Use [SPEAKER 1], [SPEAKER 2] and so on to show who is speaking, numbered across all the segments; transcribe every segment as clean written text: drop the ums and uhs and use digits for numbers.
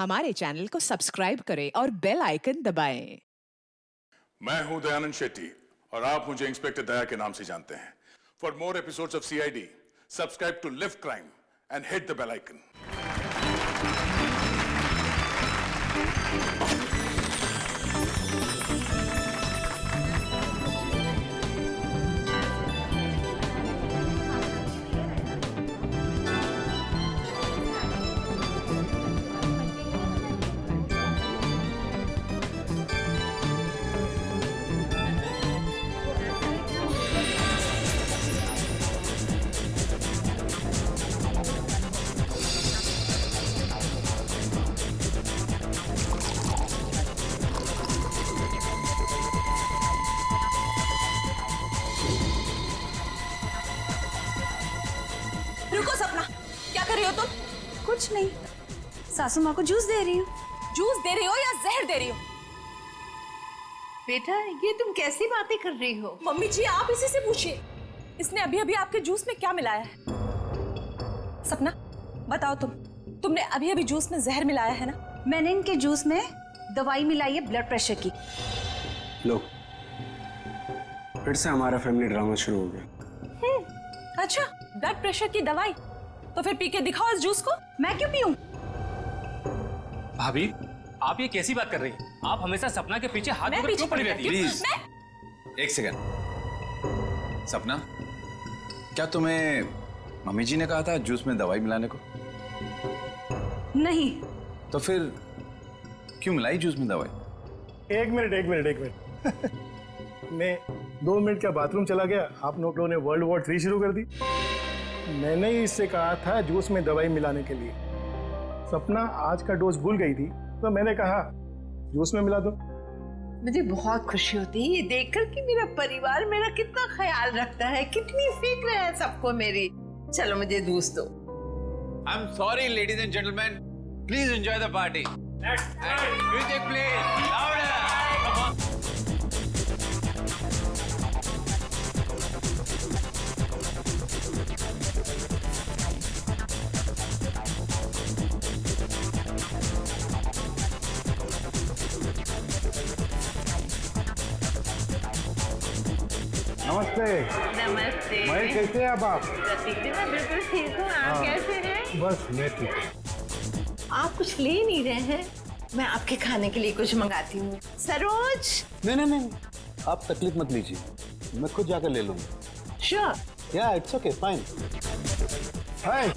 [SPEAKER 1] हमारे चैनल को सब्सक्राइब करें और बेल आइकन दबाएं।
[SPEAKER 2] मैं हूं दयानंद शेट्टी और आप मुझे इंस्पेक्टर दया के नाम से जानते हैं। For more episodes of CID, subscribe to LIV crime and hit the bell icon.
[SPEAKER 3] रुको सपना, क्या कर रही हो तुम?
[SPEAKER 4] कुछ नहीं, सासू माँ को जूस दे रही हूँ।
[SPEAKER 3] जूस दे रही हो या जहर दे रही हो?
[SPEAKER 5] बेटा, ये तुम कैसी बातें कर रही हो?
[SPEAKER 3] मम्मी जी, आप इसी से पूछिए, इसने अभी अभी आपके जूस में क्या मिलाया है? सपना बताओ, तुमने अभी अभी जूस में जहर मिलाया है ना?
[SPEAKER 4] मैंने इनके जूस में दवाई मिलाई है ब्लड प्रेशर की।
[SPEAKER 6] लो, फिर से हमारा फैमिली ड्रामा शुरू हो गया।
[SPEAKER 3] अच्छा, ब्लड प्रेशर की दवाई? तो फिर पी के दिखाओ इस जूस को।
[SPEAKER 4] मैं क्यों पीऊं?
[SPEAKER 7] भाभी, आप ये कैसी बात कर रही हैं? आप हमेशा सपना के पीछे हाथ
[SPEAKER 3] मैं
[SPEAKER 7] धोकर क्यों पड़ी
[SPEAKER 3] पीछे
[SPEAKER 7] रहती हैं?
[SPEAKER 8] प्लीज एक सेकंड। सपना, क्या तुम्हें मम्मी जी ने कहा था जूस में दवाई मिलाने को?
[SPEAKER 4] नहीं।
[SPEAKER 8] तो फिर क्यों मिलाई जूस में दवाई?
[SPEAKER 9] एक मिनट मैं 2 मिनट का बाथरूम चला गया, आप लोगों ने World War III शुरू कर दी। मैंने ही इससे कहा था जूस में दवाई मिलाने के लिए। सपना आज का डोज भूल गई थी, तो मैंने कहा जूस में मिला दो।
[SPEAKER 5] मुझे बहुत खुशी होती है ये देखकर कि मेरा परिवार मेरा कितना ख्याल रखता है, कितनी फिक्र है सबको मेरी। चलो मुझे जूस दो।
[SPEAKER 8] I'm sorry, ladies and gentlemen. Please enjoy the party. Music, please. Louder.
[SPEAKER 9] नमस्ते।
[SPEAKER 5] नमस्ते।
[SPEAKER 9] महेश, कैसे हैं आप?
[SPEAKER 5] प्रतीक जी, मैं बिल्कुल ठीक हूँ। आप कैसे हैं?
[SPEAKER 9] बस मैं ठीक हूँ।
[SPEAKER 5] आप कुछ ले नहीं रहे हैं? मैं आपके खाने के लिए कुछ मंगाती हूँ। सरोज।
[SPEAKER 6] नहीं, आप तकलीफ मत लीजिए, मैं खुद जाकर ले लूंगा।
[SPEAKER 5] Sure.
[SPEAKER 6] Yeah it's okay, fine.
[SPEAKER 9] Hi.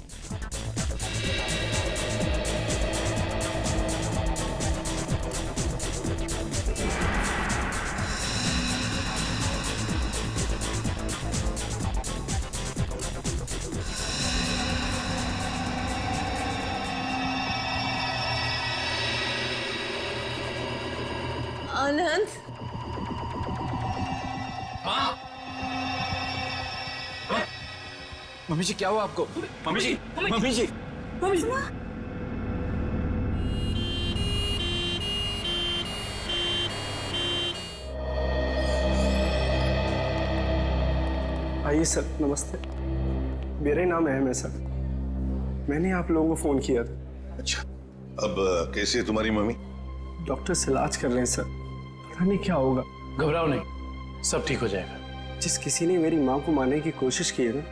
[SPEAKER 5] Anand.
[SPEAKER 8] Mummy ji, क्या हुआ आपको? Mummy ji, mummy ji.
[SPEAKER 6] आइए सर, नमस्ते। मेरा ही नाम अहम है सर। मैंने आप लोगों को फोन किया था।
[SPEAKER 10] अच्छा, अब कैसी है तुम्हारी मम्मी?
[SPEAKER 6] डॉक्टर से इलाज कर रहे हैं सर, पता नहीं क्या होगा।
[SPEAKER 7] घबराओ नहीं, सब ठीक हो जाएगा।
[SPEAKER 6] जिस किसी ने मेरी माँ को मारने की कोशिश की है ना,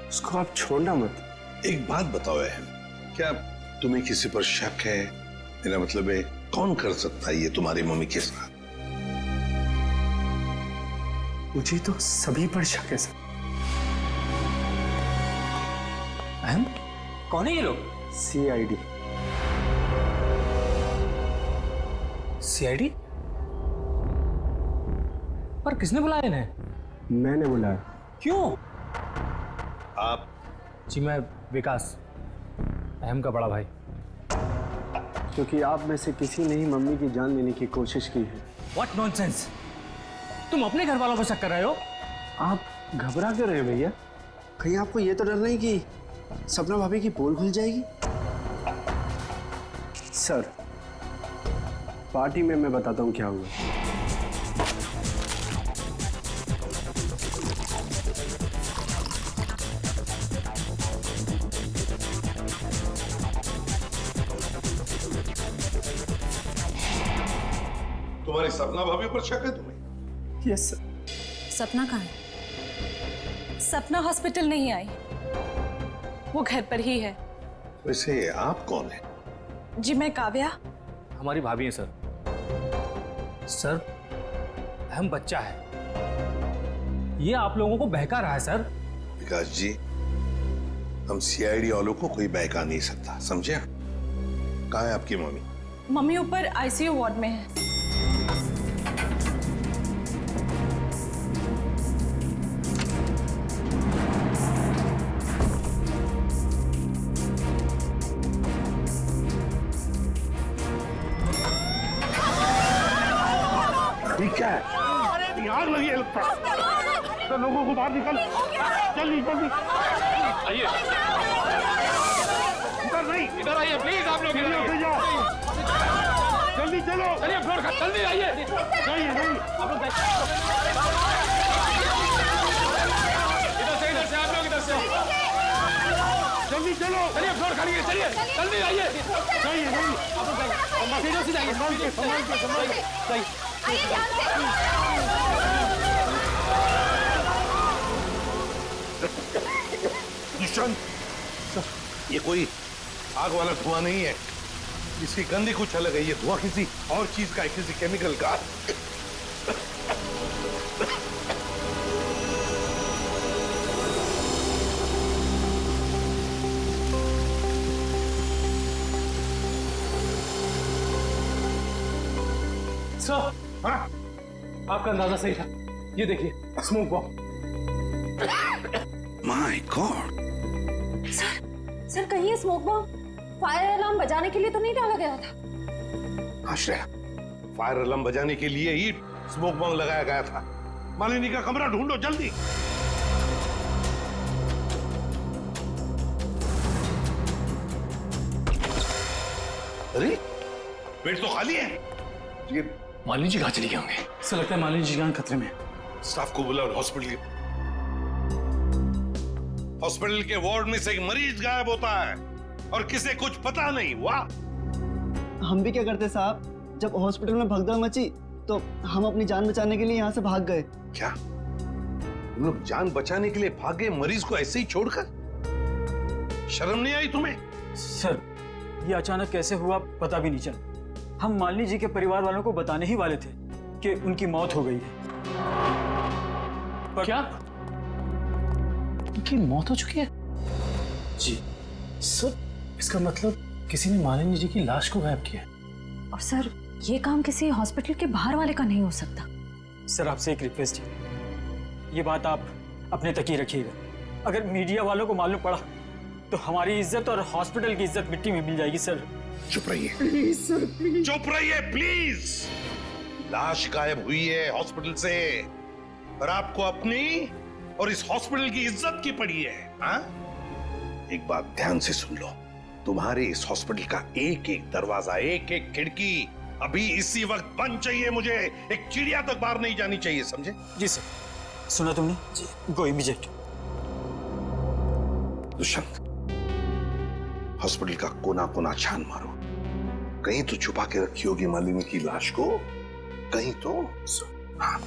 [SPEAKER 6] उसको आप छोड़ना मत।
[SPEAKER 10] एक बात बताओ अहम, क्या तुम्हें किसी पर शक है? मेरा मतलब है, कौन कर सकता है ये तुम्हारी मम्मी के साथ?
[SPEAKER 6] मुझे तो सभी पर शक है सर।
[SPEAKER 7] अहम, कौन है ये लोग?
[SPEAKER 6] CID।
[SPEAKER 7] CID? पर किसने बुलाया इन्हें?
[SPEAKER 6] मैंने बुलाया।
[SPEAKER 7] क्यों?
[SPEAKER 10] आप?
[SPEAKER 7] जी, मैं विकास, अहम का बड़ा भाई।
[SPEAKER 6] क्योंकि आप में से किसी ने ही मम्मी की जान लेने की कोशिश की है।
[SPEAKER 7] What nonsense! तुम अपने घर वालों पर शक कर रहे हो?
[SPEAKER 6] आप घबरा क्यों रहे हैं भैया? कहीं आपको ये तो डर नहीं कि सपना भाभी की पोल खुल जाएगी? सर, पार्टी में मैं बताता हूँ क्या हुआ।
[SPEAKER 10] तुम्हारी सपना भाभी पर शक है तुम्हें?
[SPEAKER 6] Yes sir.
[SPEAKER 3] सपना कहाँ है? सपना हॉस्पिटल नहीं आई, वो घर पर ही है।
[SPEAKER 10] वैसे आप कौन है?
[SPEAKER 3] जी मैं काव्या।
[SPEAKER 7] हमारी भाभी है सर। सर, अहम बच्चा है, ये आप लोगों को बहका रहा है सर।
[SPEAKER 10] विकास जी, हम सीआईडी वालों को कोई बहका नहीं सकता, समझे? कहाँ है आपकी मम्मी?
[SPEAKER 3] मम्मी ऊपर आईसीयू वार्ड में है।
[SPEAKER 9] ठीक है, आग लगी है लगता है। तो लोगों को बाहर निकल, जल्दी जल्दी।
[SPEAKER 11] आइए,
[SPEAKER 9] इधर नहीं,
[SPEAKER 11] इधर आइए प्लीज, आप लोग इधर आइए।
[SPEAKER 9] जाओ, जल्दी चलो।
[SPEAKER 11] चलिए फ्लोर का, जल्दी आइए।
[SPEAKER 9] नहीं नहीं,
[SPEAKER 11] आप लोग इधर से आप लोग इधर से
[SPEAKER 9] जल्दी चलो।
[SPEAKER 11] चलिए फ्लोर खाली है, चलिए जल्दी आइए।
[SPEAKER 9] नहीं नहीं,
[SPEAKER 11] आप लोग जाइए, से जाइए,
[SPEAKER 9] संभाल के संभाल के संभाल के।
[SPEAKER 11] जाइए।
[SPEAKER 10] किशन, ये कोई आग वाला धुआं नहीं है, इसकी गंदी कुछ अलग है। ये धुआं किसी और चीज का है, किसी केमिकल का।
[SPEAKER 7] सर,
[SPEAKER 9] हाँ,
[SPEAKER 7] आपका अंदाजा सही था। ये देखिए, smoke bomb.
[SPEAKER 10] My God,
[SPEAKER 4] sir कहीं ये स्मोक बॉम्ब फायर अलार्म बजाने के लिए तो नहीं डाला गया था?
[SPEAKER 10] आश्रया, फायर अलार्म बजाने के लिए ही स्मोक बॉम्ब लगाया गया था। मालिनी का कमरा ढूंढो जल्दी। अरे, बेड तो खाली है। ये
[SPEAKER 7] मालिनी जी कहाँ चली गए होंगे? सर लगता है मालिनी जी जान खतरे में।
[SPEAKER 10] स्टाफ को बुलाओ, हॉस्पिटल के वार्ड में से एक मरीज गायब होता है और किसे कुछ पता नहीं। वाह,
[SPEAKER 12] हम भी क्या करते साहब, जब हॉस्पिटल में भगदड़ मची तो हम अपनी जान बचाने के लिए यहाँ से भाग गए।
[SPEAKER 10] क्या तुम लोग जान बचाने के लिए भागे, मरीज को ऐसे ही छोड़कर? शर्म नहीं आई तुम्हें?
[SPEAKER 7] सर, ये अचानक कैसे हुआ पता भी नहीं चला। हम मालिनी जी के परिवार वालों को बताने ही वाले थे कि उनकी मौत हो गई है। पर क्या उनकी मौत हो चुकी है? जी सर, इसका मतलब किसी ने मालिनी जी की लाश को गायब किया।
[SPEAKER 4] और सर ये काम किसी हॉस्पिटल के बाहर वाले का नहीं हो सकता।
[SPEAKER 7] सर आपसे एक रिक्वेस्ट है, ये बात आप अपने तक ही रखिएगा। अगर मीडिया वालों को मालूम पड़ा तो हमारी इज्जत और हॉस्पिटल की इज्जत मिट्टी में मिल जाएगी। सर
[SPEAKER 10] चुप रहिए प्लीज सर, प्लीज चुप रहिए प्लीज। लाश गायब हुई है हॉस्पिटल से और आपको अपनी और इस हॉस्पिटल की इज्जत की पड़ी है। हाँ, एक बात ध्यान से सुन लो, तुम्हारे इस हॉस्पिटल का एक एक दरवाजा, एक एक खिड़की अभी इसी वक्त बंद चाहिए। मुझे एक चिड़िया तक बाहर नहीं जानी चाहिए, समझे?
[SPEAKER 7] जी सर। सुना तुमने? जी। गो इमीडिएट।
[SPEAKER 10] दुष्यंत, हॉस्पिटल का कोना कोना छान मारो, कहीं तो छुपा के रखी होगी मालिनी की लाश को, कहीं तो। हाँ।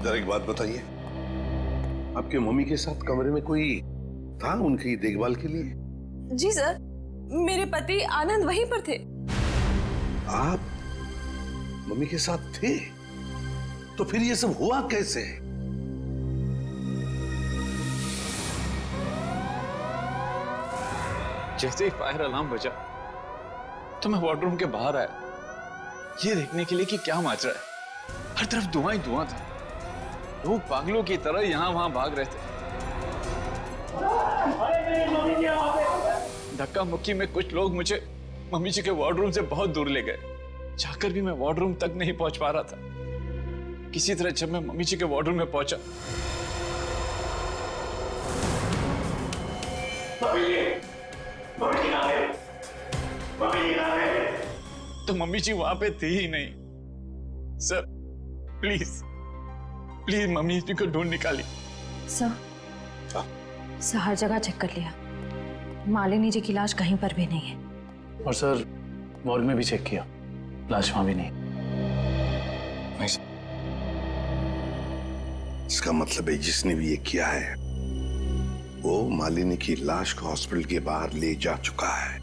[SPEAKER 10] जरा एक बात बताइए, आपके मम्मी के साथ कमरे में कोई था उनकी देखभाल के लिए?
[SPEAKER 3] जी सर, मेरे पति आनंद वहीं पर थे।
[SPEAKER 10] आप मम्मी के साथ थे? तो फिर ये सब हुआ कैसे?
[SPEAKER 8] जैसे ही फायर अलार्म बजा तो मैं वार्डरूम के बाहर आया, ये देखने के लिए कि क्या माजरा है। हर तरफ धुआं ही धुआं था, लोग पागलों की तरह यहां वहां भाग रहे थे। धक्का मुक्की में कुछ लोग मुझे मम्मी जी के वार्डरूम से बहुत दूर ले गए। जाकर भी मैं वार्डरूम तक नहीं पहुंच पा रहा था। किसी तरह जब मैं मम्मी जी के वार्डरूम में पहुंचा तो मम्मी जी वहां पे थी ही नहीं। सर, प्लीज प्लीज मम्मी जी को ढूंढ निकाली।
[SPEAKER 4] सर हर जगह चेक कर लिया, मालिनी जी की लाश कहीं पर भी नहीं है।
[SPEAKER 6] और सर मॉर्ग में भी चेक किया, लाश वहां भी नहीं।
[SPEAKER 10] इसका मतलब है जिसने भी ये किया है वो मालिनी की लाश को हॉस्पिटल के बाहर ले जा चुका है।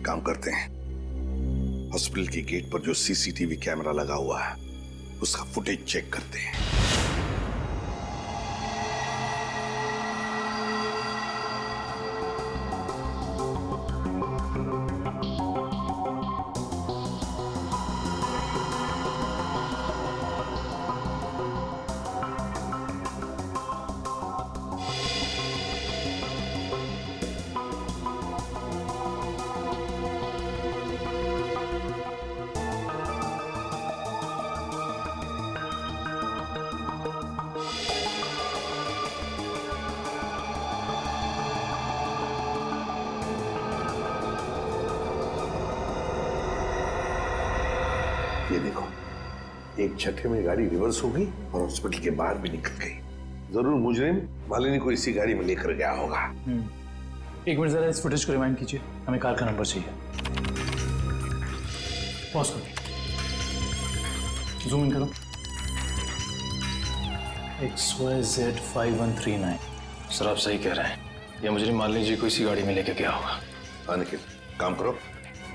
[SPEAKER 10] काम करते हैं, हॉस्पिटल के गेट पर जो सीसीटीवी कैमरा लगा हुआ है उसका फुटेज चेक करते हैं। ये देखो, एक झटके में गाड़ी रिवर्स हो गई और हॉस्पिटल के बाहर भी निकल गई। जरूर मुजरिम मालिनी को इसी गाड़ी में लेकर गया होगा।
[SPEAKER 6] एक मिनट जरा इस फुटेज को रिवाइंड कीजिए, हमें कार का नंबर चाहिए। पॉज करो, जूम इन करो। XYZ5139। सर आप सही कह रहे हैं, ये मुजरिम मालिनी जी को इसी गाड़ी में लेके गया होगा।
[SPEAKER 10] हाँ निखिल, काम करो,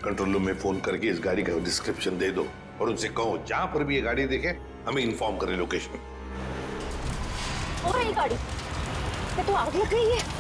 [SPEAKER 10] कंट्रोल रूम में फोन करके इस गाड़ी का डिस्क्रिप्शन दे दो और उनसे कहो जहां पर भी ये गाड़ी देखे हमें इन्फॉर्म करे लोकेशन।
[SPEAKER 4] और ये गाड़ी ये तो आग लग गई है।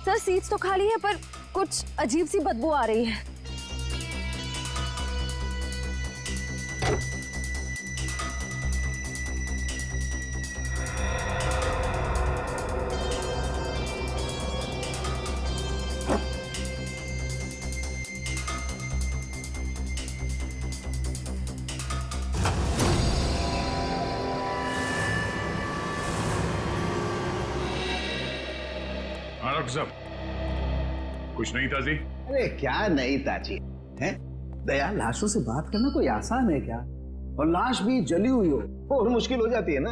[SPEAKER 4] सर सीट्स तो खाली है पर कुछ अजीब सी बदबू आ रही है।
[SPEAKER 2] डॉक्टर साहब, कुछ नहीं ताजी?
[SPEAKER 13] अरे क्या नहीं ताजी है? दया, लाशों से बात करना कोई आसान है क्या? और लाश भी जली हुई हो और मुश्किल हो जाती है ना।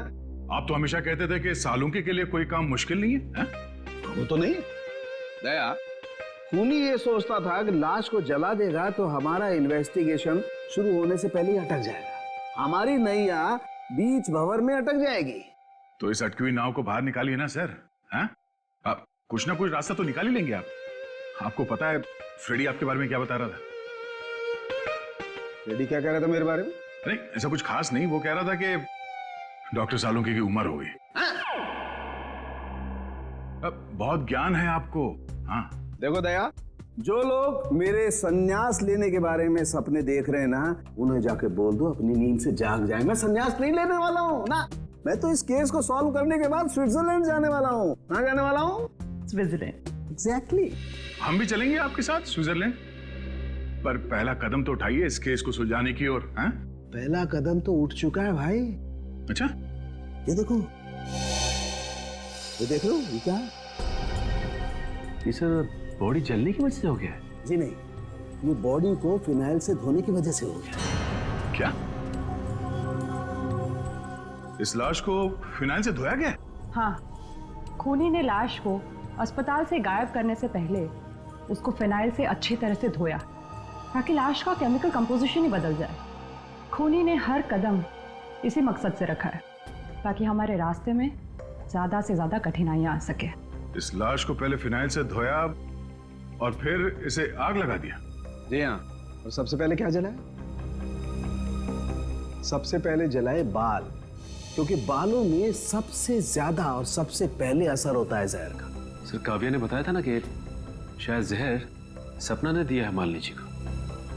[SPEAKER 2] आप तो हमेशा कहते थे कि सालुंकी के लिए कोई काम मुश्किल नहीं है,
[SPEAKER 13] वो तो नहीं दया, खूनी ये सोचता था कि लाश को जला देगा तो हमारा इन्वेस्टिगेशन शुरू होने से पहले ही अटक जाएगा, हमारी नैया बीच भंवर में अटक जाएगी।
[SPEAKER 2] तो इस अटकी हुई नाव को बाहर निकालिए ना सर। हैं? आप कुछ ना कुछ रास्ता तो निकाल ही लेंगे आप। आपको पता है फ्रेडी आपके बारे में क्या बता रहा था?
[SPEAKER 13] फ्रेडी क्या कह रहा था मेरे बारे में?
[SPEAKER 2] नहीं ऐसा कुछ खास नहीं, वो कह रहा था कि डॉक्टर सालुंकी की उम्र हो गई। अब बहुत ज्ञान है आपको। हाँ
[SPEAKER 13] देखो दया, जो लोग मेरे संन्यास लेने के बारे में सपने देख रहे हैं ना, उन्हें जाके बोल दो अपनी नींद से जाग जाए। मैं संन्यास नहीं लेने वाला हूँ ना, मैं तो इस केस को सॉल्व करने के बाद स्विट्जरलैंड जाने वाला हूँ। कहाँ जाने वाला हूँ? स्विट्जरलैंड। एग्जैक्टली।
[SPEAKER 2] हम भी चलेंगे आपके साथ स्विट्जरलैंड, पर पहला कदम तो उठाइए इस केस को सुलझाने की ओर।
[SPEAKER 13] पहला कदम तो उठ चुका है भाई।
[SPEAKER 2] अच्छा
[SPEAKER 13] ये देखो, ये देख लो, ये क्या?
[SPEAKER 6] ये सर बॉडी जलने की वजह से हो गया है?
[SPEAKER 13] जी नहीं, ये बॉडी को फिनाइल से धोने की वजह से हो गया।
[SPEAKER 2] क्या? इस लाश को फिनाइल से धोया गया?
[SPEAKER 14] हाँ, खूनी ने लाश को अस्पताल से गायब करने से पहले उसको फिनाइल से अच्छी तरह से धोया ताकि लाश का केमिकल कंपोजिशन ही बदल जाए। खूनी ने हर कदम इसी मकसद से रखा है ताकि हमारे रास्ते में ज्यादा से ज्यादा कठिनाइयां आ सके।
[SPEAKER 2] इस लाश को पहले फिनाइल से धोया और फिर इसे आग लगा दिया।
[SPEAKER 13] जी हाँ। और सबसे पहले क्या जलाया? सबसे पहले जलाए बाल, क्योंकि बालों में सबसे ज्यादा और सबसे पहले असर होता है जहर का।
[SPEAKER 15] सर काव्या ने बताया था ना कि शायद जहर सपना ने दिया है मालिनी जी को।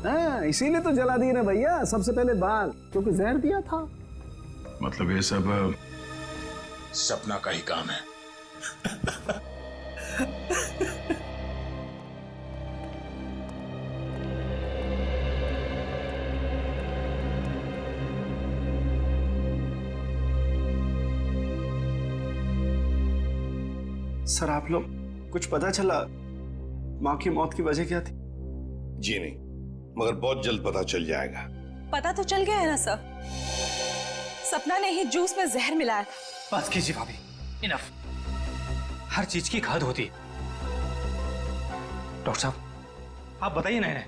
[SPEAKER 13] हाँ, इसीलिए तो जला दिए ना भैया, सबसे पहले बाल, क्योंकि जहर दिया था।
[SPEAKER 2] मतलब ये सब सपना का ही काम है।
[SPEAKER 6] सर आप लोग कुछ पता चला माँ की मौत की वजह क्या थी?
[SPEAKER 10] जी नहीं, मगर बहुत जल्द पता चल जाएगा।
[SPEAKER 3] पता तो चल गया है ना सर, सपना ने ही जूस में जहर मिलाया था।
[SPEAKER 7] बस कीजिए भाभी, इनफ। हर चीज की खाद होती है। डॉक्टर साहब आप बताइए ना इन्हें।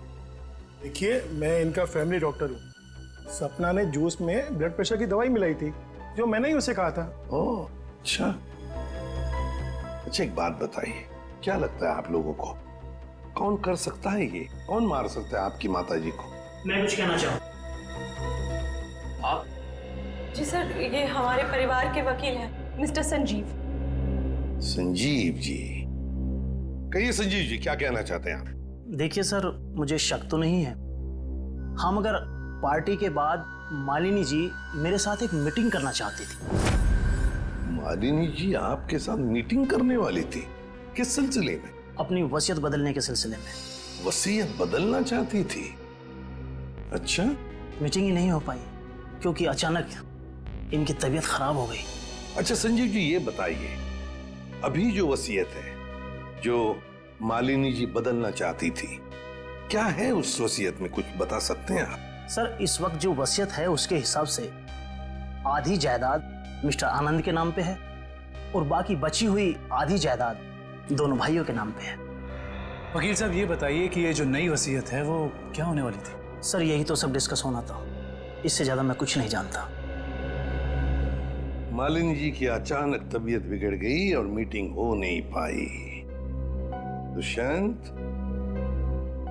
[SPEAKER 9] देखिए, मैं इनका फैमिली डॉक्टर हूँ। सपना ने जूस में ब्लड प्रेशर की दवाई मिलाई थी, जो मैंने ही उसे कहा था।
[SPEAKER 10] ओह अच्छा। अच्छा एक बात बताइए, क्या लगता है आप लोगों को कौन कर सकता है ये? कौन मार सकता है आपकी माता जी को?
[SPEAKER 7] मैं कुछ कहना चाहूँ। आप?
[SPEAKER 3] जी सर, ये हमारे परिवार के वकील हैं, मिस्टर संजीव।
[SPEAKER 10] संजीव जी, कहिए संजीव जी, क्या कहना चाहते हैं आप?
[SPEAKER 16] देखिए सर, मुझे शक तो नहीं है। हाँ, मगर पार्टी के बाद मालिनी जी मेरे साथ एक मीटिंग करना चाहती थी।
[SPEAKER 10] मालिनी जी आपके साथ मीटिंग करने वाली थी? किस सिलसिले में?
[SPEAKER 16] अपनी वसीयत बदलने के सिलसिले में।
[SPEAKER 10] वसीयत बदलना चाहती थी? अच्छा।
[SPEAKER 16] मीटिंग ही नहीं हो पाई क्योंकि अचानक इनकी तबीयत खराब हो गई।
[SPEAKER 10] अच्छा संजीव जी, ये बताइए, अभी जो वसीयत है जो मालिनी जी बदलना चाहती थी, क्या है उस वसीयत में? कुछ बता सकते हैं आप?
[SPEAKER 16] सर, इस वक्त जो वसीयत है उसके हिसाब से आधी जायदाद मिस्टर आनंद के नाम पे है और बाकी बची हुई आधी जायदाद दोनों भाइयों के नाम पे है।
[SPEAKER 17] वकील साहब ये बताइए कि ये जो नई वसीयत है वो क्या होने वाली थी?
[SPEAKER 16] सर यही तो सब डिस्कस होना था, इससे ज्यादा मैं कुछ नहीं जानता।
[SPEAKER 10] मालिनी जी की अचानक तबीयत बिगड़ गई और मीटिंग हो नहीं पाई। दुष्यंत,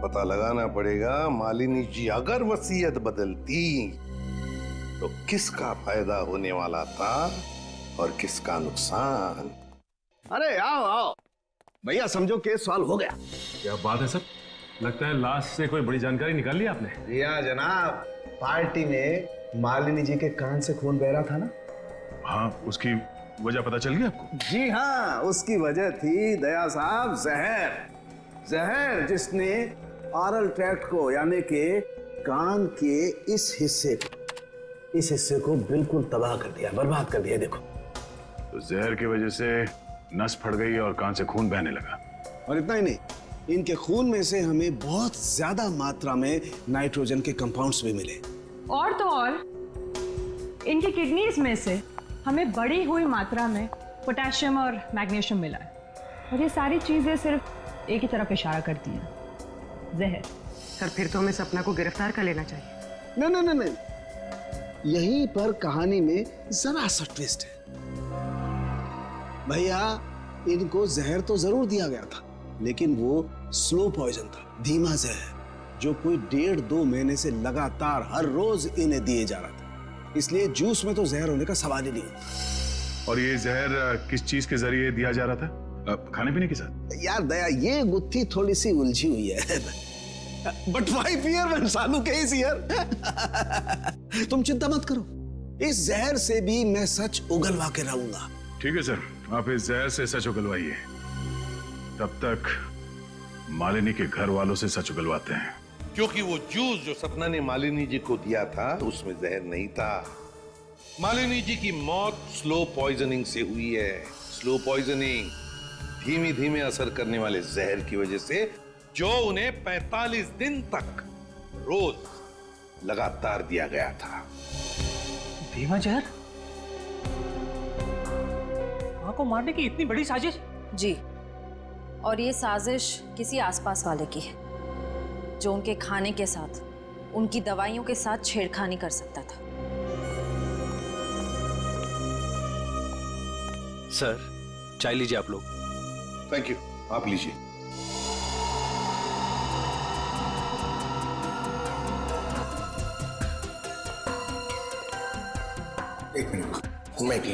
[SPEAKER 10] पता लगाना पड़ेगा मालिनी जी अगर वसीयत बदलती तो किसका फायदा होने वाला था और किसका नुकसान।
[SPEAKER 13] अरे आओ आओ भैया, समझो केस सॉल्व हो गया।
[SPEAKER 2] क्या बात है सर, लगता है लाश से कोई बड़ी जानकारी निकाल ली आपने।
[SPEAKER 13] जी हाँ जनाब, पार्टी में मालिनी जी के कान से खून बह रहा था ना।
[SPEAKER 2] हाँ, उसकी वजह पता चल गई आपको?
[SPEAKER 13] जी हाँ, उसकी वजह थी दया साहब जहर। जहर जिसने ऑरल ट्रैक्ट को यानी कि कान के इस हिस्से को बिल्कुल तबाह कर दिया, बर्बाद कर दिया। देखो,
[SPEAKER 2] तो जहर की वजह से नस फट गई और कान से खून बहने लगा।
[SPEAKER 13] और इतना ही नहीं, इनके खून में से हमें बहुत ज्यादा मात्रा में नाइट्रोजन के कंपाउंड्स भी मिले।
[SPEAKER 14] और तो और इनकी किडनीज में से हमें बढ़ी हुई मात्रा में पोटेशियम और मैग्नीशियम मिला है। और ये सारी चीजें सिर्फ एक ही तरफ इशारा करती हैं, जहर।
[SPEAKER 18] सर फिर तो हमें सपना को गिरफ्तार कर लेना चाहिए।
[SPEAKER 13] नहीं, यहीं पर कहानी में जरा सा ट्विस्ट है। भैया, इनको जहर तो जरूर दिया गया था, लेकिन वो स्लो पॉइजन था, धीमा जहर, जो कोई 1.5-2 महीने से लगातार हर रोज इन्हें दिए जा रहा था। इसलिए जूस में तो जहर होने का सवाल ही नहीं होता।
[SPEAKER 2] और ये जहर किस चीज के जरिए दिया जा रहा था? खाने पीने के साथ?
[SPEAKER 13] यार दया, ये गुत्थी थोड़ी सी उलझी हुई है। But why fear when Salu case here? तुम चिंता मत करो, इस जहर से भी मैं सच उगलवा के रहूंगा।
[SPEAKER 2] ठीक है सर, आप इस जहर से सच उगलवाइए, तब तक मालिनी के घर वालों से सच उगलवाते हैं।
[SPEAKER 10] क्योंकि वो जूस जो सपना ने मालिनी जी को दिया था उसमें जहर नहीं था। मालिनी जी की मौत स्लो पॉइजनिंग से हुई है। स्लो पॉइजनिंग, धीमी धीमे असर करने वाले जहर की वजह से, जो उन्हें 45 दिन तक रोज लगातार दिया गया था।
[SPEAKER 7] धीमा जहर? मां को मारने की इतनी बड़ी साजिश?
[SPEAKER 3] जी,
[SPEAKER 4] और ये साजिश किसी आसपास वाले की है जो उनके खाने के साथ, उनकी दवाइयों के साथ छेड़खानी कर सकता था।
[SPEAKER 15] सर, चाय लीजिए आप लोग।
[SPEAKER 10] थैंक यू, आप लीजिए।
[SPEAKER 9] एक मिनट, मैं भी।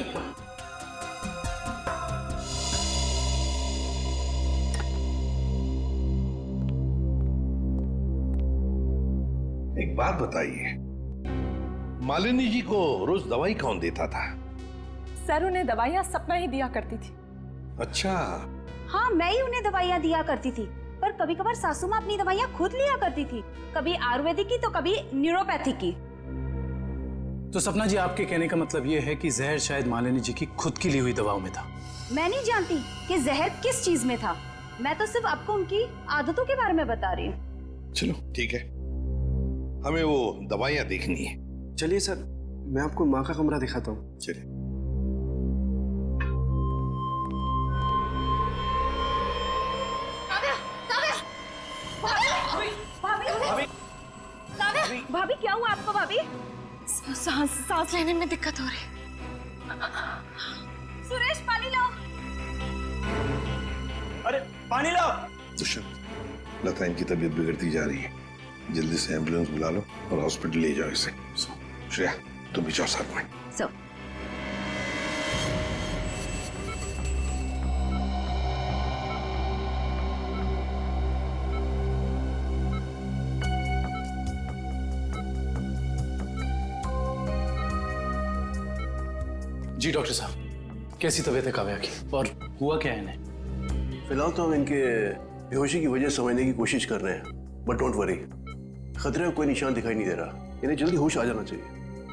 [SPEAKER 10] एक बात बताइए, मालिनी जी को रोज दवाई कौन देता था?
[SPEAKER 3] सर उन्हें दवाइयाँ सपना ही दिया करती थी।
[SPEAKER 10] अच्छा।
[SPEAKER 4] हाँ, मैं ही उन्हें दवाइयाँ दिया करती थी, पर कभी कभार सासू माँ अपनी दवाइयाँ खुद लिया करती थी, कभी आयुर्वेदिक की तो कभी न्यूरोपैथिक की।
[SPEAKER 17] तो सपना जी, आपके कहने का मतलब ये है कि जहर शायद मालिनी जी की खुद की ली हुई दवाओं में था?
[SPEAKER 4] मैं नहीं जानती कि जहर किस चीज में था, मैं तो सिर्फ आपको उनकी आदतों के बारे में बता रही हूँ।
[SPEAKER 10] चलो ठीक है, हमें वो दवाइयाँ देखनी है।
[SPEAKER 6] चलिए सर, मैं आपको माँ का कमरा दिखाता हूँ।
[SPEAKER 10] चलिए।
[SPEAKER 4] भाभी क्या हुआ आपको? भाभी
[SPEAKER 3] सांस लेने में दिक्कत हो रही।
[SPEAKER 4] सुरेश, पानी लाओ।
[SPEAKER 7] अरे पानी लाओ।
[SPEAKER 10] दुष्यंत, लता इनकी तबीयत बिगड़ती जा रही है, जल्दी से एम्बुलेंस बुला लो और हॉस्पिटल ले जाओ इसे। श्रेया, तुम भी जाओ साथ में।
[SPEAKER 17] जी डॉक्टर साहब, कैसी तबीयत है काव्या की और हुआ क्या है इन्हें?
[SPEAKER 13] फिलहाल तो हम इनके बेहोशी की वजह समझने की कोशिश कर रहे हैं, बट डोंट वरी, खतरे का कोई निशान दिखाई नहीं दे रहा। इन्हें जल्दी होश आ जाना चाहिए।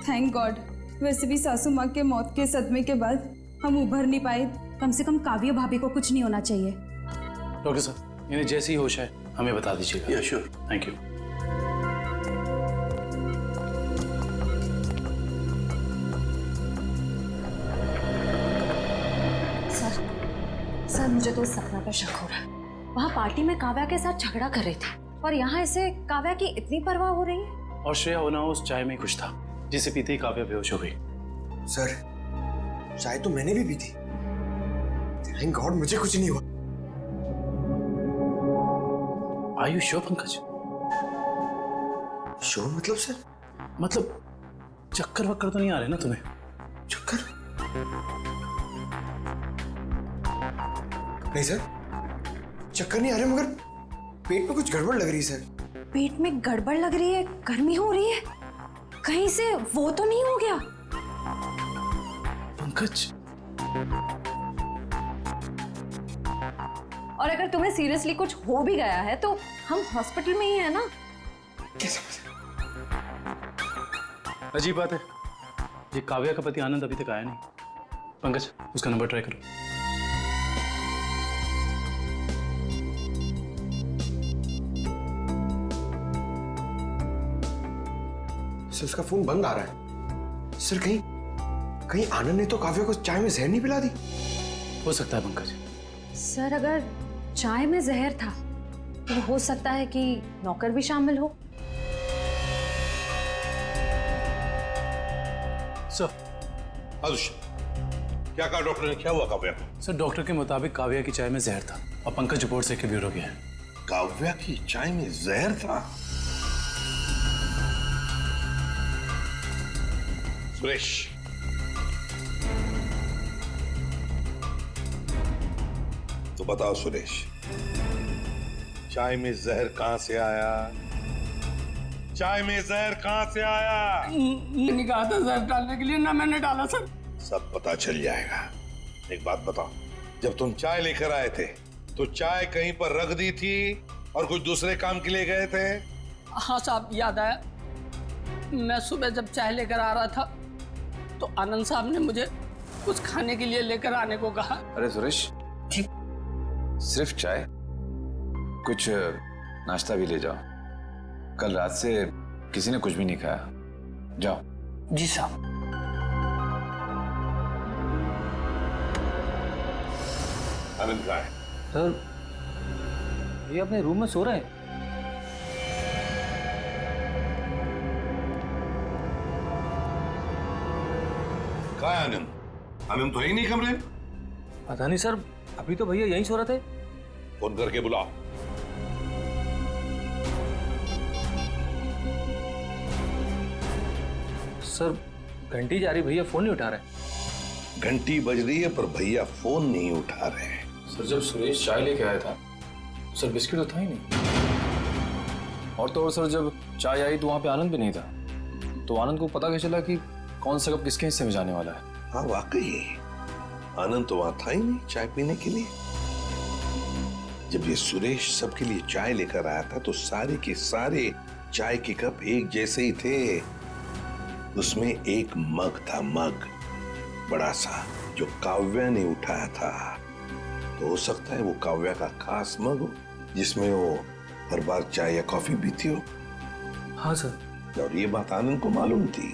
[SPEAKER 19] Thank God. वैसे भी सासू माँ के मौत के सदमे के बाद हम उभर नहीं पाए।
[SPEAKER 4] कम से कम काव्या भाभी को कुछ नहीं होना चाहिए।
[SPEAKER 17] डॉक्टर साहब, इन्हें जैसे ही होश है हमें बता दीजिएगा।
[SPEAKER 13] श्योर।
[SPEAKER 17] Thank you.
[SPEAKER 4] सर, मुझे तो सपना पर शक हो रहा है। वहाँ पार्टी में काव्या के साथ झगड़ा कर रहे थे और यहाँ इसे काव्या की इतनी परवाह हो रही है।
[SPEAKER 17] और श्रेया होना उस चाय में खुश था जिसे पीते ही काव्या बेहोश हो गई।
[SPEAKER 6] सर, चाय तो मैंने भी पी थी। थैंक गॉड मुझे कुछ नहीं हुआ।
[SPEAKER 17] Are you sure Pankaj?
[SPEAKER 6] Sure मतलब सर?
[SPEAKER 17] मतलब चक्कर वक्कर तो नहीं आ रहे ना तुम्हें?
[SPEAKER 6] चक्कर? नहीं सर, चक्कर नहीं आ रहे, मगर पेट में कुछ गड़बड़ लग रही है सर।
[SPEAKER 4] पेट में गड़बड़ लग रही है, गर्मी हो रही है, कहीं से वो तो नहीं हो गया?
[SPEAKER 17] पंकज,
[SPEAKER 4] और अगर तुम्हें सीरियसली कुछ हो भी गया है तो हम हॉस्पिटल में ही है ना।
[SPEAKER 17] अजीब बात है, ये काव्या का पति आनंद अभी तक आया नहीं। पंकज, उसका नंबर ट्राई करो।
[SPEAKER 6] सर, उसका फोन बंद आ रहा है। सर, कहीं आनंद ने तो काव्या को चाय में जहर नहीं पिला दी?
[SPEAKER 17] हो सकता है पंकज।
[SPEAKER 4] सर, अगर चाय में जहर था तो हो सकता है कि नौकर भी शामिल हो।
[SPEAKER 17] सर,
[SPEAKER 10] क्या कहा डॉक्टर ने? क्या हुआ काव्या को?
[SPEAKER 17] सर, डॉक्टर के मुताबिक काव्या की चाय में जहर था और पंकज रिपोर्ट से ब्यूरो गया है।
[SPEAKER 10] काव्या की चाय में जहर था? सुरेश, तो बताओ सुरेश, चाय में जहर कहां से आया? चाय में जहर कहां से आया?
[SPEAKER 11] मैंने कहा था जहर डालने के लिए, ना मैंने डाला सर।
[SPEAKER 10] सब पता चल जाएगा। एक बात बताओ, जब तुम चाय लेकर आए थे तो चाय कहीं पर रख दी थी और कुछ दूसरे काम के लिए गए थे?
[SPEAKER 11] हाँ साहब, याद आया। मैं सुबह जब चाय लेकर आ रहा था तो आनंद साहब ने मुझे कुछ खाने के लिए लेकर आने को कहा।
[SPEAKER 8] अरे सुरेश, सिर्फ चाय? कुछ नाश्ता भी ले जाओ, कल रात से किसी ने कुछ भी नहीं खाया। जाओ।
[SPEAKER 11] जी साहब।
[SPEAKER 10] आनंद कहाँ है?
[SPEAKER 15] सर, ये अपने रूम में सो रहे हैं।
[SPEAKER 10] कहाँ है आनंद? आनंद तो है ही नहीं कमरे में।
[SPEAKER 15] पता नहीं सर, अभी तो भैया यहीं सो रहे थे।
[SPEAKER 10] फोन करके बुलाओ।
[SPEAKER 15] सर घंटी जा रही, भैया फोन नहीं उठा रहे।
[SPEAKER 10] घंटी बज रही है पर भैया फोन नहीं उठा रहे।
[SPEAKER 15] सर जब सुरेश चाय लेके आया था सर बिस्किट तो था ही नहीं। और तो और सर जब चाय आई तो वहां पे आनंद भी नहीं था, तो आनंद को पता कैसे चला कि कौन सा कप किसके हिस्से में जाने वाला है।
[SPEAKER 10] हाँ वाकई आनंद तो वहां था ही नहीं चाय पीने के लिए। जब ये सुरेश सबके लिए चाय लेकर आया था तो सारे के सारे चाय के कप एक जैसे ही थे। उसमें एक मग था, मग बड़ा सा, जो काव्या ने उठाया था। तो हो सकता है वो काव्या का खास मग हो जिसमें वो हर बार चाय या कॉफी पीती हो।
[SPEAKER 15] हाँ सर।
[SPEAKER 10] और ये बात आनंद को मालूम थी।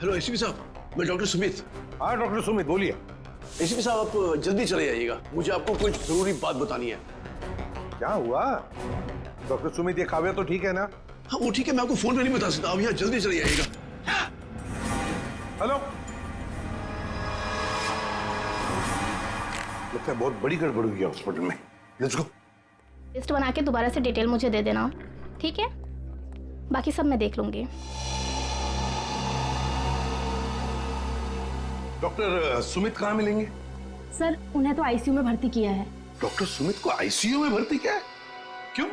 [SPEAKER 20] हेलो एसीपी साहब, मैं डॉक्टर सुमित।
[SPEAKER 10] हाँ डॉक्टर सुमित बोलिए।
[SPEAKER 20] एसीपी साहब आप जल्दी चले जाइएगा, मुझे आपको कुछ जरूरी बात बतानी है।
[SPEAKER 10] क्या हुआ डॉक्टर सुमित? ये काव्या तो ठीक है ना?
[SPEAKER 20] हाँ वो ठीक है, मैं आपको फोन पे नहीं बता सकता। आप यहाँ जल्दी चले जाइएगा।
[SPEAKER 10] हेलो, लगता है बहुत बड़ी गड़बड़ हुई है हॉस्पिटल में। Let's go.
[SPEAKER 21] लिस्ट बना के दोबारा से डिटेल मुझे दे देना, ठीक है? बाकी सब मैं देख लूंगी।
[SPEAKER 10] डॉक्टर सुमित कहाँ मिलेंगे?
[SPEAKER 21] सर उन्हें तो आईसीयू में भर्ती किया है।
[SPEAKER 10] डॉक्टर सुमित को आईसीयू में भर्ती किया है? क्यों?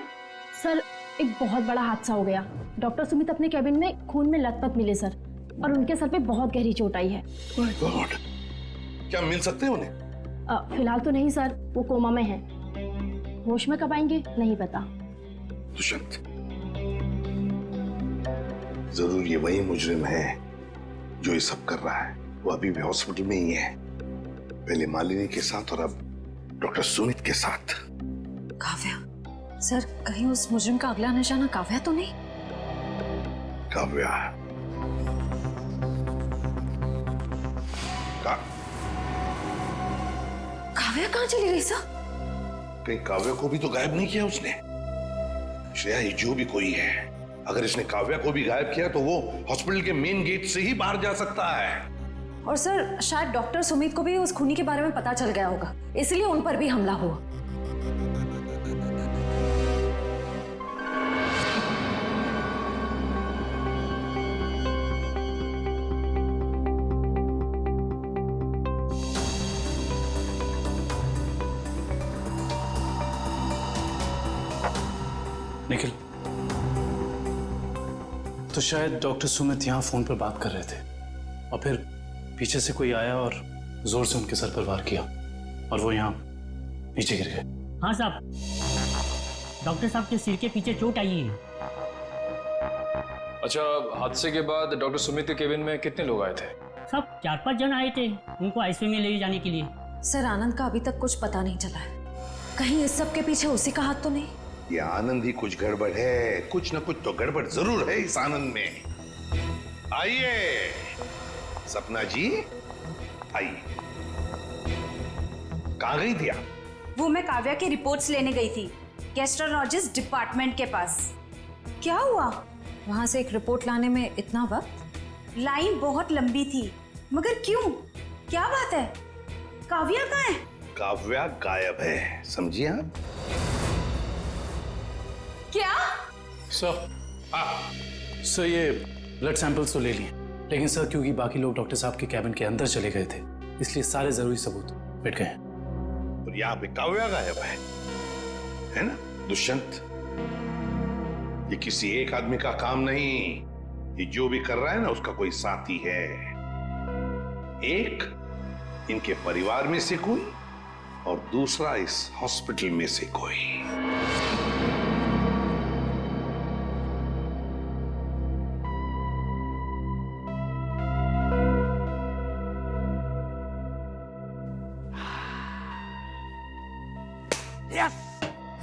[SPEAKER 21] सर एक बहुत बड़ा हादसा हो गया। डॉक्टर सुमित अपने कैबिन में खून में लथपथ मिले सर, और उनके सर पे बहुत गहरी चोट आई है।
[SPEAKER 10] माय गॉड, क्या मिल सकते हैं उन्हें?
[SPEAKER 21] फिलहाल तो नहीं सर, वो कोमा में है। होश में कब आएंगे नहीं पता।
[SPEAKER 10] दुष्यंत, जरूर ये वही मुजरिम है जो ये सब कर रहा है। वो अभी भी हॉस्पिटल में ही है, पहले मालिनी के साथ और अब डॉक्टर सुमित के साथ।
[SPEAKER 4] काव्या सर, कहीं उस मुजरिम का अगला निशाना काव्या तो नहीं?
[SPEAKER 10] काव्या
[SPEAKER 4] काव्या कहाँ चली गई सर?
[SPEAKER 10] कहीं काव्या को भी तो गायब नहीं किया उसने? श्रेया, ये जो भी कोई है, अगर इसने काव्या को भी गायब किया तो वो हॉस्पिटल के मेन गेट से ही बाहर जा सकता है।
[SPEAKER 4] और सर शायद डॉक्टर सुमित को भी उस खूनी के बारे में पता चल गया होगा, इसलिए उन पर भी हमला हुआ।
[SPEAKER 17] निखिल, तो शायद डॉक्टर सुमित यहाँ फोन पर बात कर रहे थे और फिर पीछे से कोई आया और जोर से उनके सर पर वार किया और वो यहाँ नीचे गिर गए।
[SPEAKER 22] हाँ साहब, डॉक्टर साहब के सिर के पीछे चोट आई है।
[SPEAKER 15] अच्छा, हादसे के बाद डॉक्टर सुमित के केबिन में कितने लोग आए थे?
[SPEAKER 22] सब 4-5 जन आए थे उनको आईसीयू में ले जाने के लिए।
[SPEAKER 4] सर आनंद का अभी तक कुछ पता नहीं चला है, कहीं इस सब के पीछे उसी का हाथ तो नहीं?
[SPEAKER 10] ये आनंद ही कुछ गड़बड़ है, कुछ न कुछ तो गड़बड़ जरूर है इस आनंद में। आइए सपना जी, आइए। कहाँ गई थी आप?
[SPEAKER 19] वो मैं काव्या की रिपोर्ट्स लेने गई थी गैस्ट्रोलॉजिस्ट डिपार्टमेंट के पास। क्या हुआ?
[SPEAKER 4] वहां से एक रिपोर्ट लाने में इतना वक्त?
[SPEAKER 19] लाइन बहुत लंबी थी, मगर क्यों? क्या बात है? काव्या कहाँ है?
[SPEAKER 10] काव्या गायब है, समझिए आप?
[SPEAKER 19] क्या?
[SPEAKER 17] सर ये ब्लड सैंपल्स तो ले लिए, लेकिन सर क्योंकि बाकी लोग डॉक्टर साहब के कैबिन के अंदर चले गए थे, इसलिए सारे जरूरी सबूत मिट गए हैं।
[SPEAKER 10] और यहाँ पे काव्या गायब है ना दुष्यंत? ये किसी एक आदमी का काम नहीं, ये जो भी कर रहा है ना उसका कोई साथी है। एक इनके परिवार में से कोई और दूसरा इस हॉस्पिटल में से कोई।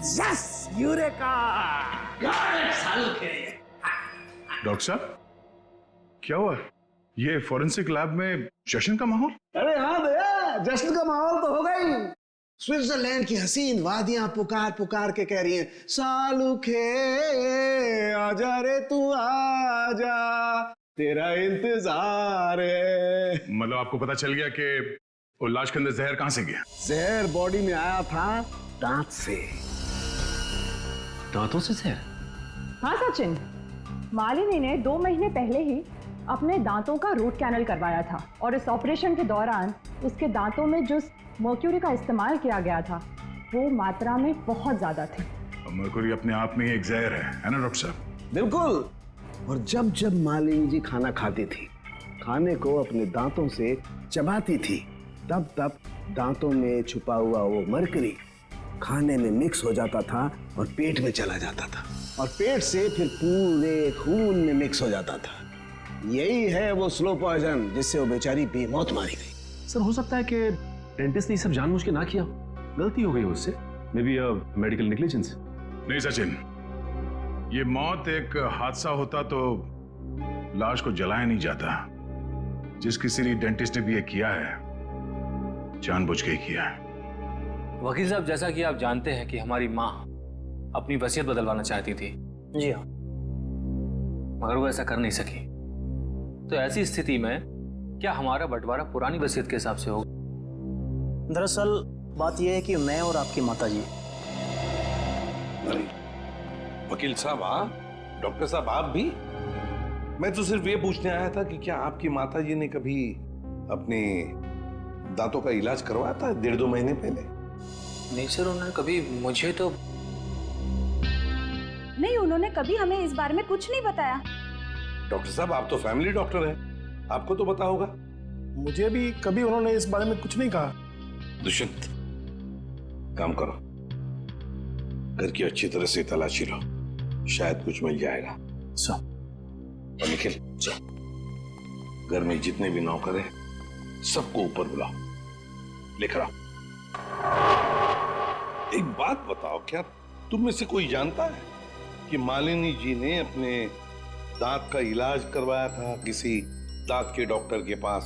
[SPEAKER 23] Yes, eureka!
[SPEAKER 2] डॉक्टर साहब, क्या हुआ? ये फॉरेंसिक लैब में सेशन का माहौल?
[SPEAKER 13] अरे हाँ भैया, जश्न का माहौल तो हो गई। स्विट्जरलैंड की हसीन वादियां पुकार पुकार के कह रही हैं, सालुखे आजा रे तू आजा, तेरा इंतजार है।
[SPEAKER 2] मतलब आपको पता चल गया कि वो लाश के अंदर जहर कहां से गया?
[SPEAKER 13] जहर बॉडी में आया था दांत से।
[SPEAKER 15] दांतों से जहर?
[SPEAKER 14] हाँ सचिन, मालिनी ने 2 महीने पहले ही अपने दांतों का रूट कैनल करवाया था और इस ऑपरेशन के दौरान उसके दांतों में जो मर्क्यूरी का इस्तेमाल किया गया था वो मात्रा में बहुत ज्यादा थी।
[SPEAKER 2] मरकुरी अपने आप में ही एक जहर है ना डॉक्टर साहब?
[SPEAKER 13] बिल्कुल। और जब जब मालिनी जी खाना खाती थी, खाने को अपने दांतों से चबाती थी, तब तब दांतों में छुपा हुआ वो मरकरी खाने में मिक्स हो जाता था और पेट में चला जाता था और पेट से फिर पूरे खून में मिक्स हो जाता था। यही है वो स्लो पॉइजन जिससे वो बेचारी बेमौत मारी गई।
[SPEAKER 17] सर हो सकता है कि डेंटिस्ट ने सब जानबूझ के ना किया, गलती हो गई उससे, मे बी मेडिकल नेग्लिजेंस।
[SPEAKER 2] नहीं सचिन, ये मौत एक हादसा होता तो लाश को जलाया नहीं जाता। जिस किसी डेंटिस्ट ने भी ये किया है जानबूझ के ही किया है।
[SPEAKER 15] वकील साहब, जैसा कि आप जानते हैं कि हमारी माँ अपनी वसीयत बदलवाना चाहती थी।
[SPEAKER 16] जी हाँ।
[SPEAKER 15] मगर वो ऐसा कर नहीं सकी, तो ऐसी स्थिति में क्या हमारा बंटवारा पुरानी वसीयत के हिसाब से होगा?
[SPEAKER 16] दरअसल बात यह है कि मैं और आपकी माताजी।
[SPEAKER 10] अरे वकील साहब आप, डॉक्टर साहब आप भी? मैं तो सिर्फ ये पूछने आया था कि क्या आपकी माताजी ने कभी अपने दांतों का इलाज करवाया था 1.5-2 महीने पहले?
[SPEAKER 15] नहीं सर, उन्होंने कभी मुझे तो
[SPEAKER 19] नहीं, उन्होंने कभी हमें इस बारे में कुछ नहीं बताया।
[SPEAKER 10] डॉक्टर साहब आप तो फैमिली डॉक्टर हैं, आपको तो पता होगा।
[SPEAKER 9] मुझे भी कभी उन्होंने इस बारे में कुछ नहीं कहा।
[SPEAKER 10] दुष्यंत, काम करो, घर की अच्छी तरह से तलाशी लो, शायद कुछ मिल जाएगा। और निखिल, घर में जितने भी नौकर हैं सबको ऊपर बुलाओ, लेकर आओ। एक बात बताओ, क्या तुम में से कोई जानता है कि मालिनी जी ने अपने दांत का इलाज करवाया था किसी दांत के डॉक्टर के पास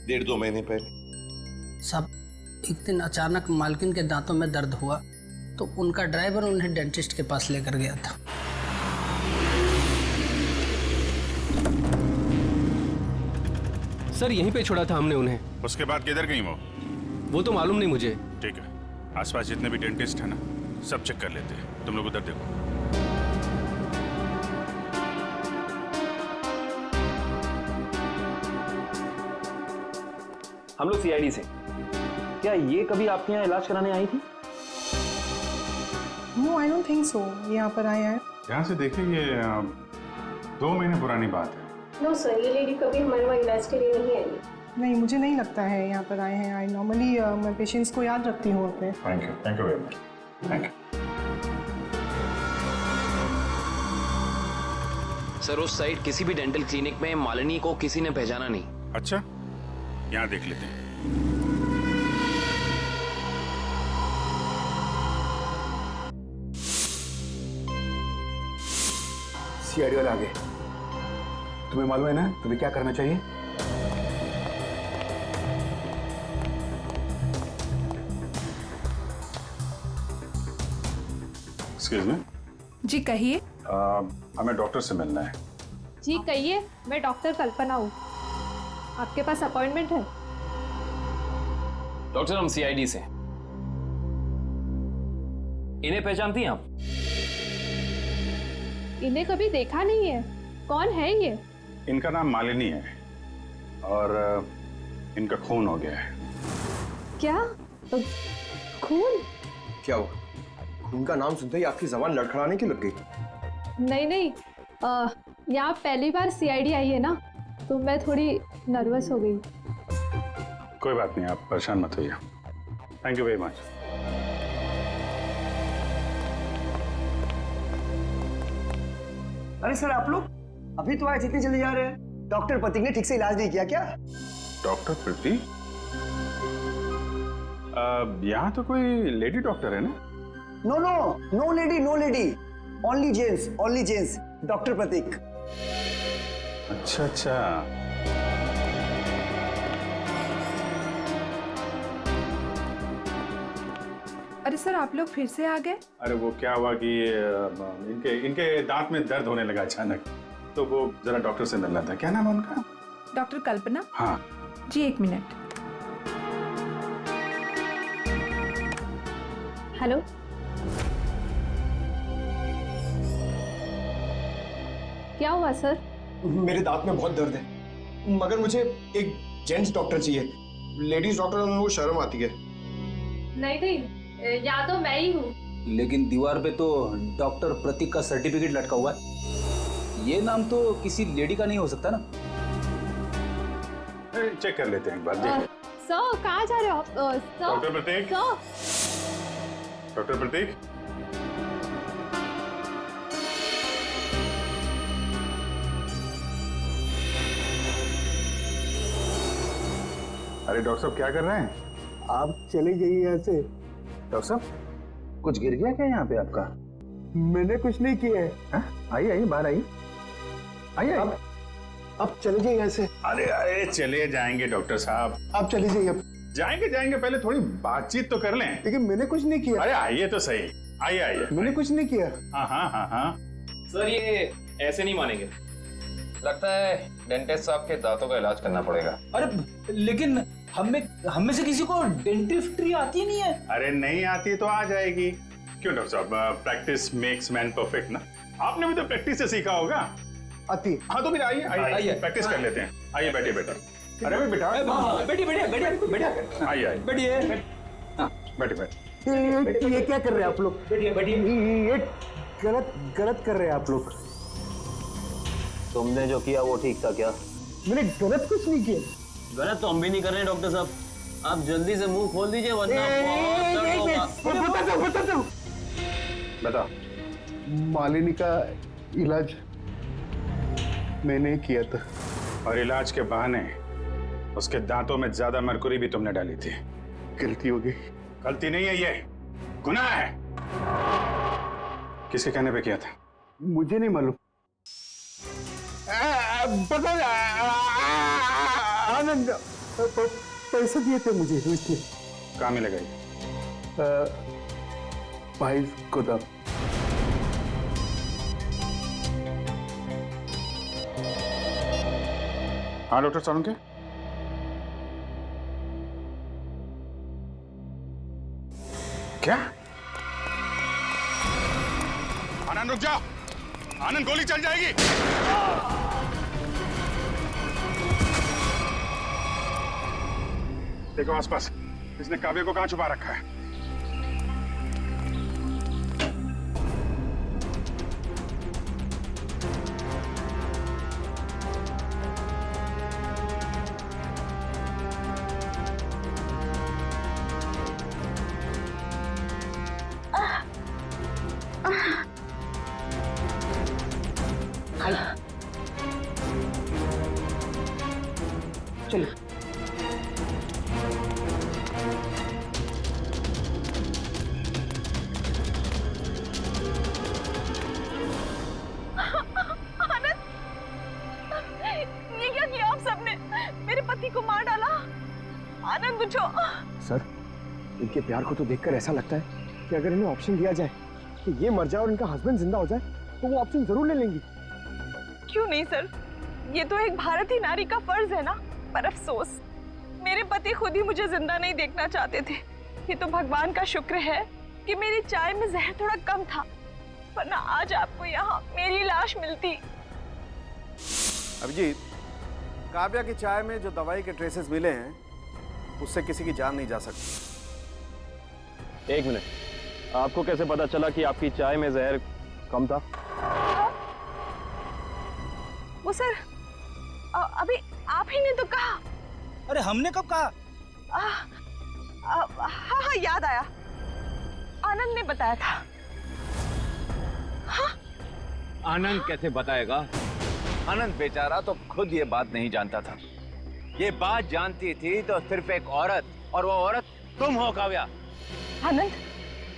[SPEAKER 10] 1.5-2 महीने पहले?
[SPEAKER 11] सब एक दिन अचानक मालकिन के दांतों में दर्द हुआ तो उनका ड्राइवर उन्हें डेंटिस्ट के पास लेकर गया था।
[SPEAKER 1] सर यहीं पे छोड़ा था हमने उन्हें।
[SPEAKER 2] उसके बाद किधर गई
[SPEAKER 1] वो तो मालूम नहीं मुझे।
[SPEAKER 2] ठीक है, आसपास जितने भी डेंटिस्ट है ना सब चेक कर लेते हैं। तुम लोग उधर देखो।
[SPEAKER 15] हम लोग सीआईडी से। क्या ये कभी आपके यहाँ इलाज कराने आई थी?
[SPEAKER 5] No, I don't think so. यहाँ पर आए हैं।
[SPEAKER 2] यहाँ से देखिए, ये 2 महीने पुरानी बात है।
[SPEAKER 21] नो सर, ये लेडी कभी हमारे वहाँ इलाज के लिए नहीं आई।
[SPEAKER 5] नहीं, मुझे नहीं लगता है यहाँ पर आए हैं। आई नॉर्मली मैं पेशेंट्स को याद रखती हूँ अपने।
[SPEAKER 2] Thank you very much. Thank you
[SPEAKER 1] sir उस साइड किसी भी डेंटल क्लिनिक में मालिनी को किसी ने पहचाना नहीं।
[SPEAKER 2] अच्छा, यहाँ देख लेते हैं।
[SPEAKER 13] सीआईडी वाले आगे। तुम्हें मालूम है ना तुम्हें क्या करना चाहिए?
[SPEAKER 2] Excuse me.
[SPEAKER 5] जी कहिए।
[SPEAKER 2] हमें डॉक्टर से मिलना है।
[SPEAKER 21] जी कहिए, मैं डॉक्टर कल्पना हूँ। आपके पास अपॉइंटमेंट है?
[SPEAKER 15] डॉक्टर हम सीआईडी से। इन्हें पहचानती हैं आप?
[SPEAKER 21] इन्हें कभी देखा नहीं है। कौन है ये?
[SPEAKER 2] इनका नाम मालिनी है और इनका खून हो गया है।
[SPEAKER 21] क्या? खून?
[SPEAKER 15] क्या हुआ? खून का नाम सुनते ही आपकी जबान लड़खड़ाने की लग गई?
[SPEAKER 21] नहीं नहीं, यहाँ पहली बार सीआईडी आई है ना, तो मैं थोड़ी नर्वस हो गई।
[SPEAKER 2] कोई बात नहीं, आप परेशान मत होइए। Thank you very much.
[SPEAKER 12] अरे सर, आप लोग अभी तो आए, इतनी जल्दी जा रहे हैं? डॉक्टर प्रतीक ने ठीक से इलाज नहीं किया क्या?
[SPEAKER 2] डॉक्टर प्रतीक? यहाँ तो कोई लेडी डॉक्टर है ना?
[SPEAKER 12] No no, no lady, no lady, only gents, only gents, doctor Prateek.
[SPEAKER 2] अच्छा अच्छा।
[SPEAKER 3] अरे सर आप लोग फिर से आ गए?
[SPEAKER 2] अरे वो क्या हुआ कि इनके इनके दांत में दर्द होने लगा अचानक, तो वो जरा डॉक्टर से मिलना था। क्या नाम है उनका?
[SPEAKER 3] डॉक्टर कल्पना।
[SPEAKER 2] हाँ
[SPEAKER 3] जी 1 मिनट।
[SPEAKER 21] हेलो, क्या हुआ सर?
[SPEAKER 6] मेरे दांत में बहुत दर्द है, मगर मुझे एक जेंट्स डॉक्टर चाहिए। लेडीज डॉक्टर में वो शर्म आती है।
[SPEAKER 21] नहीं, या तो मैं ही हूँ।
[SPEAKER 15] लेकिन दीवार पे तो डॉक्टर प्रतीक का सर्टिफिकेट लटका हुआ है। ये नाम तो किसी लेडी का नहीं हो सकता ना?
[SPEAKER 2] चेक कर लेते हैं एक बार।
[SPEAKER 21] सर कहाँ जा रहे हो आप?
[SPEAKER 2] डॉक्टर प्रतीक। डॉक्टर प्रतीक, अरे डॉक्टर साहब क्या कर रहे हैं?
[SPEAKER 13] आप चले जाइए यहाँ से।
[SPEAKER 2] डॉक्टर साहब कुछ गिर गया क्या यहाँ पे आपका?
[SPEAKER 13] मैंने कुछ नहीं किया है।
[SPEAKER 2] आइए आइए, बाहर आइए, आइए।
[SPEAKER 13] अब चले जाइए यहाँ से।
[SPEAKER 2] अरे अरे चले जाएंगे डॉक्टर साहब,
[SPEAKER 13] आप चले जाइए। अब
[SPEAKER 2] जाएंगे, पहले थोड़ी बातचीत तो कर लें।
[SPEAKER 13] लेकिन मैंने कुछ नहीं किया।
[SPEAKER 2] अरे आइए तो सही, आइए।
[SPEAKER 13] मैंने कुछ नहीं किया।
[SPEAKER 2] हाँ।
[SPEAKER 1] सर ये ऐसे नहीं मानेंगे, लगता है डेंटिस्ट साहब के दांतों का इलाज करना पड़ेगा।
[SPEAKER 15] अरे लेकिन हम में से किसी को डेंटिस्ट्री आती नहीं है।
[SPEAKER 2] अरे नहीं आती तो आ जाएगी। क्यों डॉक्टर साहब, प्रैक्टिस मेक्स मैन परफेक्ट ना। आपने भी तो प्रैक्टिस से सीखा होगा।
[SPEAKER 13] आती।
[SPEAKER 2] हाँ तो फिर आइए प्रैक्टिस कर लेते हैं। आइए बैठिए बेटा। अरे भाई बेटा
[SPEAKER 15] बैठिए।
[SPEAKER 2] आइए
[SPEAKER 15] बैठिए।
[SPEAKER 2] बैठिए।
[SPEAKER 13] ये क्या कर रहे हैं आप लोग?
[SPEAKER 15] बैठिए।
[SPEAKER 13] ये गलत कर रहे हैं आप लोग।
[SPEAKER 15] तुमने जो किया वो ठीक था क्या?
[SPEAKER 13] मैंने गलत कुछ नहीं किया।
[SPEAKER 1] गलत तो हम भी नहीं कर रहे हैं डॉक्टर साहब, आप जल्दी से मुंह खोल दीजिए वरना बहुत दर्द होगा।
[SPEAKER 2] बता।
[SPEAKER 13] मालिनी का इलाज मैंने किया था।
[SPEAKER 2] और इलाज के बहाने उसके दांतों में ज्यादा मरकुरी भी तुमने डाली थी।
[SPEAKER 13] गलती हो गई।
[SPEAKER 2] गलती नहीं है, ये गुनाह है। किसके कहने पे किया था?
[SPEAKER 13] मुझे नहीं मालूम। आनंद पैसे दिए थे मुझे इसने।
[SPEAKER 2] कहाँ मिलेगा ये?
[SPEAKER 13] भाई गोदाम।
[SPEAKER 2] हाँ डॉक्टर साहब, क्या? आनंद रुक जाओ, आनंद गोली चल जाएगी। देखो आसपास, इसने काव्य को कहां छुपा रखा है?
[SPEAKER 13] चलो।
[SPEAKER 21] ये क्या किया आप सबने? मेरे पति को मार डाला। आनंद उठो।
[SPEAKER 6] सर, इनके प्यार को तो देखकर ऐसा लगता है कि अगर इन्हें ऑप्शन दिया जाए कि ये मर जाए और इनका हस्बैंड जिंदा हो जाए तो वो ऑप्शन जरूर ले लेंगी।
[SPEAKER 21] क्यों नहीं सर, ये तो एक भारतीय नारी का फर्ज है ना। पर अफसोस मेरे पति खुद ही मुझे जिंदा नहीं देखना चाहते थे। ये तो भगवान का शुक्र है कि मेरी चाय में जहर थोड़ा कम था, वरना आज आपको यहाँ मेरी लाश मिलती।
[SPEAKER 13] अभिजीत, काव्या की चाय में जो दवाई के ट्रेसेस मिले हैं उससे किसी की जान नहीं जा सकती।
[SPEAKER 15] 1 मिनट, आपको कैसे पता चला कि आपकी चाय में जहर कम था?
[SPEAKER 21] वो सर, अभी आप ही ने तो कहा।
[SPEAKER 16] अरे हमने कब कहा?
[SPEAKER 21] हाँ याद आया, आनंद ने बताया था। हाँ?
[SPEAKER 8] आनंद कैसे बताएगा? आनंद बेचारा तो खुद ये बात नहीं जानता था। ये बात जानती थी तो सिर्फ एक औरत, और वो औरत तुम हो काव्या।
[SPEAKER 21] आनंद,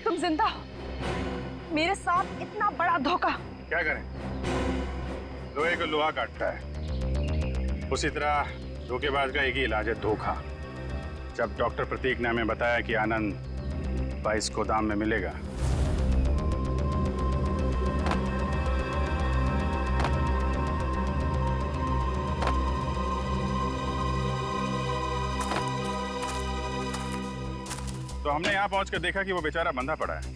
[SPEAKER 21] तुम जिंदा हो। मेरे साथ इतना बड़ा धोखा।
[SPEAKER 2] क्या करें, लोहे को लोहा काटता है, उसी तरह धोखेबाज का एक ही इलाज है, धोखा। जब डॉक्टर प्रतीक ने हमें बताया कि आनंद 22 गोदाम में मिलेगा। तो हमने यहाँ पहुंचकर देखा कि वो बेचारा बंधा पड़ा है।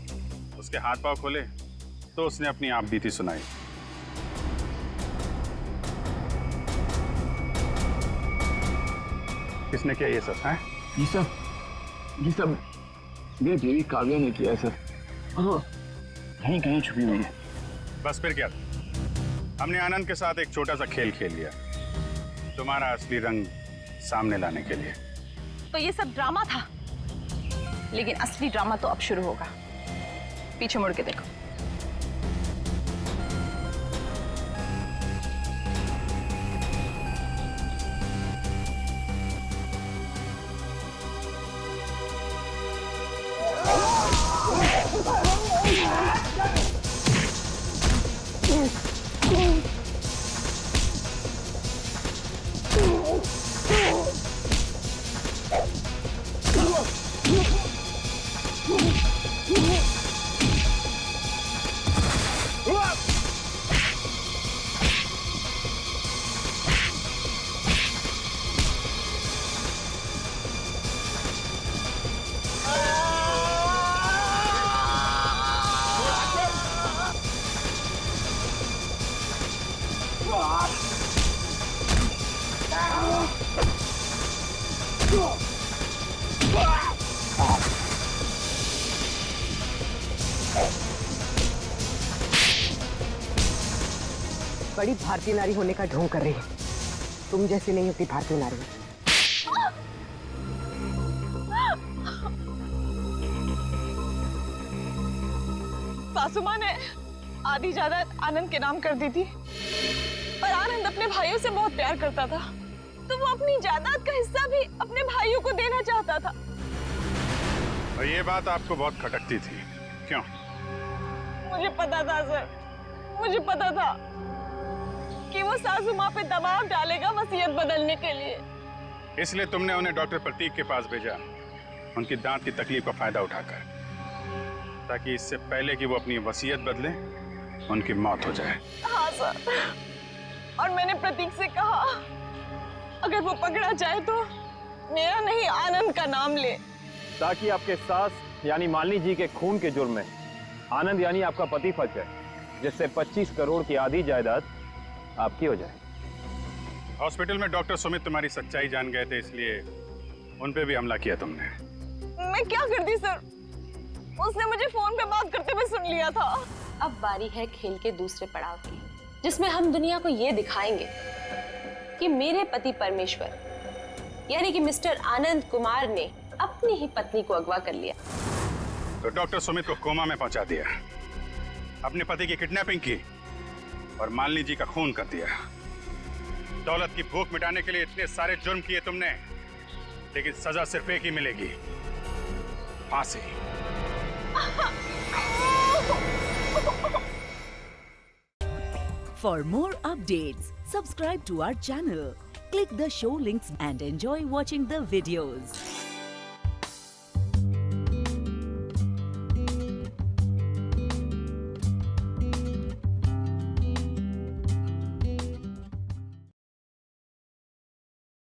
[SPEAKER 2] उसके हाथ पांव खोले तो उसने अपनी आप बीती सुनाई। किसने किया ये सब है?
[SPEAKER 6] ये सब मेरी बीवी काव्या ने किया है सर। हाँ, कहीं कहीं छुपी हुई है।
[SPEAKER 2] बस फिर क्या, हमने आनंद के साथ एक छोटा सा खेल खेल लिया, तुम्हारा असली रंग सामने लाने के लिए।
[SPEAKER 21] तो ये सब ड्रामा था, लेकिन असली ड्रामा तो अब शुरू होगा। पीछे मुड़ के देखो।
[SPEAKER 7] बड़ी भारतीय नारी होने का ढोंग कर रही है। तुम जैसी नहीं होती भारतीय नारी।
[SPEAKER 21] सासू माँ ने आधी जायदाद आनंद के नाम कर दी थी, और आनंद अपने भाइयों से बहुत प्यार करता था, तो वो अपनी जायदाद का हिस्सा भी अपने भाइयों को देना चाहता था।
[SPEAKER 2] और ये बात आपको बहुत खटकती थी, क्यों?
[SPEAKER 21] मुझे पता था सर, मुझे पता था कि वो सासू माँ पे दबाव डालेगा वसीयत बदलने के लिए।
[SPEAKER 2] इसलिए तुमने उन्हें डॉक्टर प्रतीक के पास भेजा, उनकी दांत की तकलीफ का फायदा उठाकर, ताकि इससे पहले कि वो अपनी वसीयत बदले उनकी मौत हो जाए।
[SPEAKER 21] हाँ सर, और मैंने प्रतीक से कहा अगर वो पकड़ा जाए तो मेरा नहीं आनंद का नाम ले,
[SPEAKER 18] ताकि आपके सास यानी मालिनी जी के खून के जुर्म में आनंद यानी आपका पति फंस जाए, जिससे 25 करोड़ की आधी जायदाद आपकी हो जाए।
[SPEAKER 2] हॉस्पिटल में डॉक्टर सुमित तुम्हारी सच्चाई जान गए थे, इसलिए उन पे भी हमला किया तुमने।
[SPEAKER 21] मैं क्या करती सर, उसने मुझे फोन पे बात करते हुए सुन लिया था।
[SPEAKER 4] अब बारी है खेल के दूसरे पड़ाव की, जिसमें हम दुनिया को ये दिखाएंगे कि मेरे पति परमेश्वर यानी कि मिस्टर आनंद कुमार ने अपनी ही पत्नी को अगवा कर लिया।
[SPEAKER 2] तो डॉक्टर सुमित को कोमा में पहुंचा दिया, अपने पति की किडनैपिंग की और मालिनी जी का खून कर दिया। दौलत की भूख मिटाने के लिए इतने सारे जुर्म किए तुमने, लेकिन सजा सिर्फ एक ही मिलेगी, फांसी।
[SPEAKER 20] For more updates, subscribe to our channel, click the show links and enjoy watching the videos.